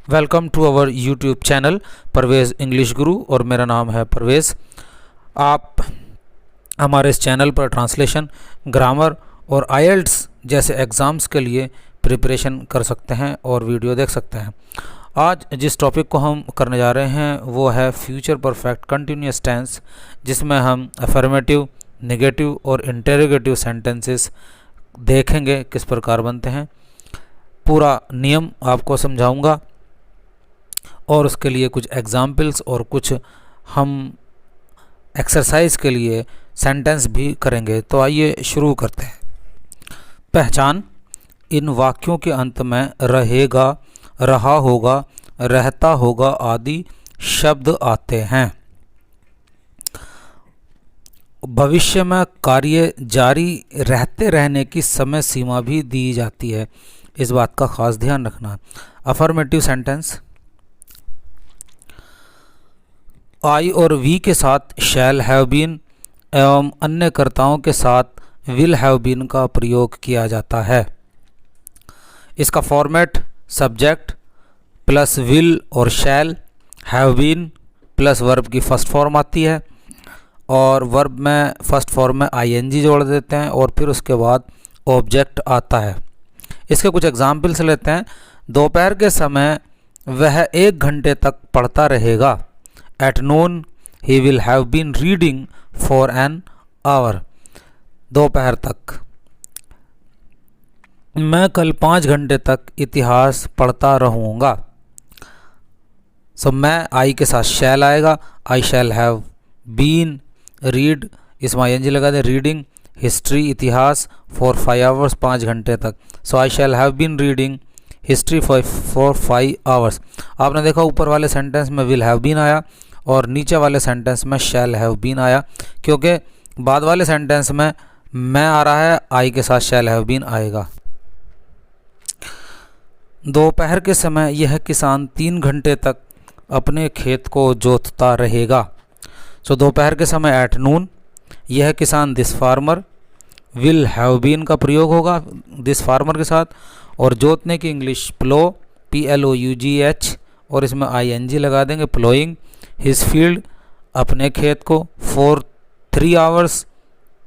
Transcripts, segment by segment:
Welcome to our YouTube channel Parvez English Guru और मेरा नाम है परवेज़। आप हमारे इस चैनल पर ट्रांसलेशन, ग्रामर और आईएलटीएस जैसे एग्ज़ाम्स के लिए प्रिपरेशन कर सकते हैं और वीडियो देख सकते हैं। आज जिस टॉपिक को हम करने जा रहे हैं वो है फ्यूचर परफेक्ट कंटिन्यूअस टेंस, जिसमें हम अफर्मेटिव, नेगेटिव और इंटेरोगेटिव सेंटेंसेस देखेंगे किस प्रकार बनते हैं। पूरा नियम आपको समझाऊंगा और उसके लिए कुछ एग्जाम्पल्स और कुछ हम एक्सरसाइज के लिए सेंटेंस भी करेंगे। तो आइए शुरू करते हैं। पहचान। इन वाक्यों के अंत में रहेगा, रहा होगा, रहता होगा आदि शब्द आते हैं। भविष्य में कार्य जारी रहते रहने की समय सीमा भी दी जाती है, इस बात का खास ध्यान रखना। Affirmative sentence. आई और वी के साथ शैल हैव बीन एवं अन्य कर्ताओं के साथ विल हैव बीन का प्रयोग किया जाता है। इसका फॉर्मेट सब्जेक्ट प्लस विल और शैल, हैव बीन प्लस वर्ब की फर्स्ट फॉर्म आती है और वर्ब में फर्स्ट फॉर्म में आईएनजी जोड़ देते हैं और फिर उसके बाद ऑब्जेक्ट आता है। इसके कुछ एग्जाम्पल्स लेते हैं। दोपहर के समय वह 1 घंटे तक पढ़ता रहेगा। At noon he will have been reading for an hour. दोपहर तक। मैं कल 5 घंटे तक इतिहास पढ़ता रहूँगा। मैं आई के साथ शैल आएगा। I shall have been read, इसमें आईएनजी लगा दे। रीडिंग हिस्ट्री इतिहास फॉर 5 आवर्स 5 घंटे तक। I shall have been reading history for 5 hours. आपने देखा ऊपर वाले सेंटेंस में विल हैव बीन आया और नीचे वाले सेंटेंस में शैल हैव बीन आया, क्योंकि बाद वाले सेंटेंस में मैं आ रहा है, आई के साथ शैल हैव बीन आएगा। दोपहर के समय यह किसान 3 घंटे तक अपने खेत को जोतता रहेगा। दोपहर के समय एट नून यह किसान this farmer, will have been का प्रयोग होगा दिस फार्मर के साथ और जोतने की इंग्लिश प्लो, PLOUGH और इसमें ING लगा देंगे। प्लोइंग हिज फील्ड अपने खेत को फॉर 3 आवर्स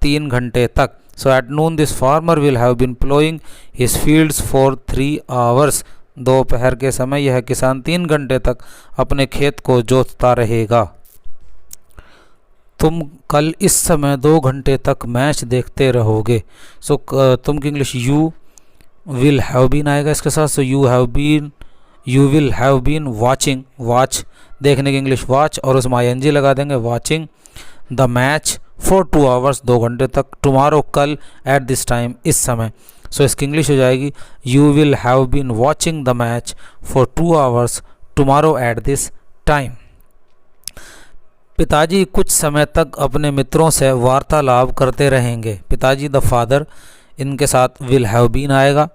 3 घंटे तक। At noon this farmer will have been ploughing his fields for 3 hours. दोपहर के समय यह किसान 3 घंटे तक अपने खेत को जोतता रहेगा। तुम कल इस समय 2 घंटे तक मैच देखते रहोगे। तुम की English you will have been आएगा इसके साथ। You will have been watching, watch देखने की इंग्लिश वॉच और उसमें ING लगा देंगे। Watching the match for 2 hours 2 घंटे तक। टुमारो कल एट दिस टाइम इस समय। इसकी इंग्लिश हो जाएगी you will have been watching the match for 2 hours tomorrow at this time. पिताजी कुछ समय तक अपने मित्रों से वार्तालाप करते रहेंगे। पिताजी द फादर, इनके साथ विल हैव बीन आएगा।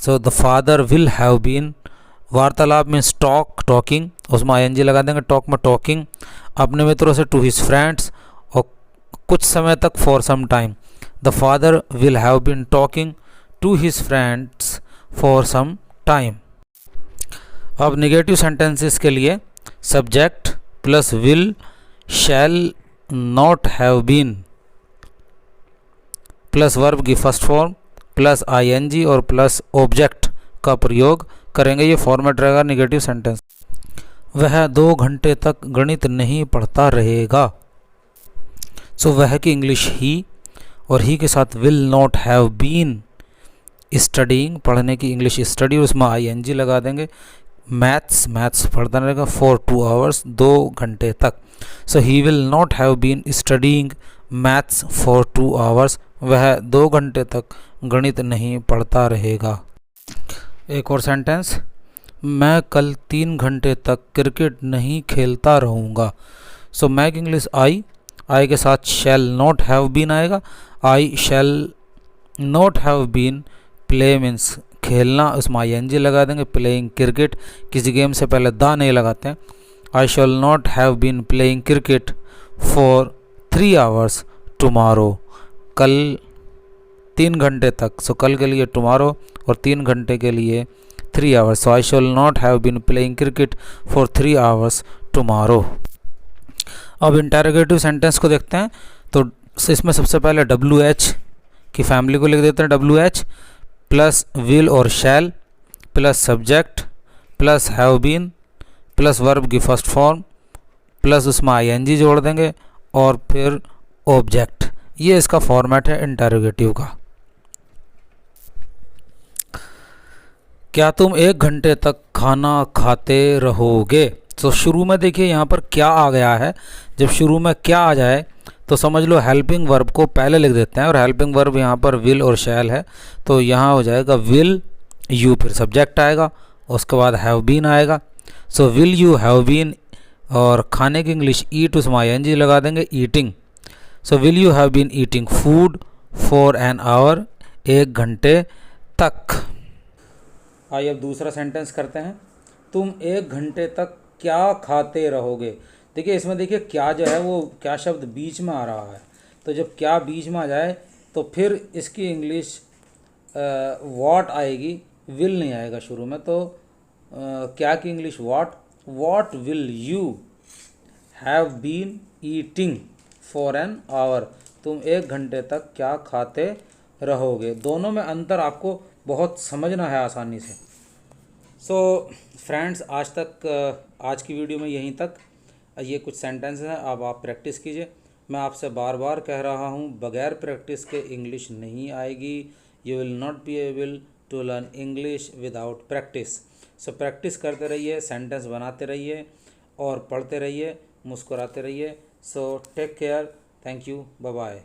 The father will have been. वार्तालाप मीन्स टॉक, टॉकिंग, उसमें ING लगा देंगे। टॉक में टॉकिंग अपने मित्रों से टू हिज फ्रेंड्स और कुछ समय तक for some time. The father will have been talking to his friends for some time. अब नेगेटिव सेंटेंसेस के लिए subject plus will shall not have been plus verb की फर्स्ट फॉर्म प्लस ING और plus object का प्रयोग करेंगे। ये format रहेगा नेगेटिव सेंटेंस। वह 2 घंटे तक गणित नहीं पढ़ता रहेगा। वह की इंग्लिश ही और ही के साथ will not have been studying, पढ़ने की इंग्लिश स्टडी, उसमें ING लगा देंगे। मैथ्स पढ़ता रहेगा फॉर 2 आवर्स 2 घंटे तक। He will not have been studying maths for 2 hours. वह 2 घंटे तक गणित नहीं पढ़ता रहेगा। एक और सेंटेंस, मैं कल 3 घंटे तक क्रिकेट नहीं खेलता रहूँगा। मैं की इंग्लिश आई के साथ शैल नॉट हैव बीन आएगा। I shall not have been play means खेलना, उसमें ING लगा देंगे। प्लेइंग क्रिकेट, किसी गेम से पहले द नहीं लगाते हैं। I shall not have been playing cricket for 3 hours tomorrow. कल 3 घंटे तक। कल के लिए टुमारो और 3 घंटे के लिए 3 hours. So I shall not have been playing cricket for 3 hours tomorrow. अब इंटरोगेटिव सेंटेंस को देखते हैं। तो इसमें सबसे पहले WH की फैमिली को लिख देते हैं। WH प्लस विल और shall plus subject plus have been plus verb की फर्स्ट फॉर्म प्लस उसमें ING जोड़ देंगे और फिर ऑब्जेक्ट। ये इसका फॉर्मेट है इंटरोगेटिव का। क्या तुम 1 घंटे तक खाना खाते रहोगे? तो शुरू में देखिए यहाँ पर क्या आ गया है। जब शुरू में क्या आ जाए तो समझ लो हेल्पिंग वर्ब को पहले लिख देते हैं, और हेल्पिंग वर्ब यहाँ पर विल और शैल है। तो यहाँ हो जाएगा विल यू, फिर सब्जेक्ट आएगा, उसके बाद हैव बीन आएगा। So will you have been, और खाने की इंग्लिश ईट, उसमें ING लगा देंगे, eating. So will you have been eating food for an hour, 1 घंटे तक। आइए अब दूसरा सेंटेंस करते हैं। तुम 1 घंटे तक क्या खाते रहोगे? देखिए इसमें देखिए क्या जो है वो क्या शब्द बीच में आ रहा है। तो जब क्या बीच में आ जाए तो फिर इसकी इंग्लिश वॉट आएगी, विल नहीं आएगा शुरू में। तो क्या की English what will you have been eating for an hour? तुम 1 घंटे तक क्या खाते रहोगे। दोनों में अंतर आपको बहुत समझना है आसानी से। सो फ्रेंड्स, आज की वीडियो में यहीं तक। ये कुछ सेंटेंस हैं, अब आप प्रैक्टिस कीजिए। मैं आपसे बार बार कह रहा हूँ, बगैर प्रैक्टिस के इंग्लिश नहीं आएगी। You will not be able to learn English without practice. So practice करते रहिए, सेंटेंस बनाते रहिए और पढ़ते रहिए, मुस्कुराते रहिए। So take care, thank you, bye bye.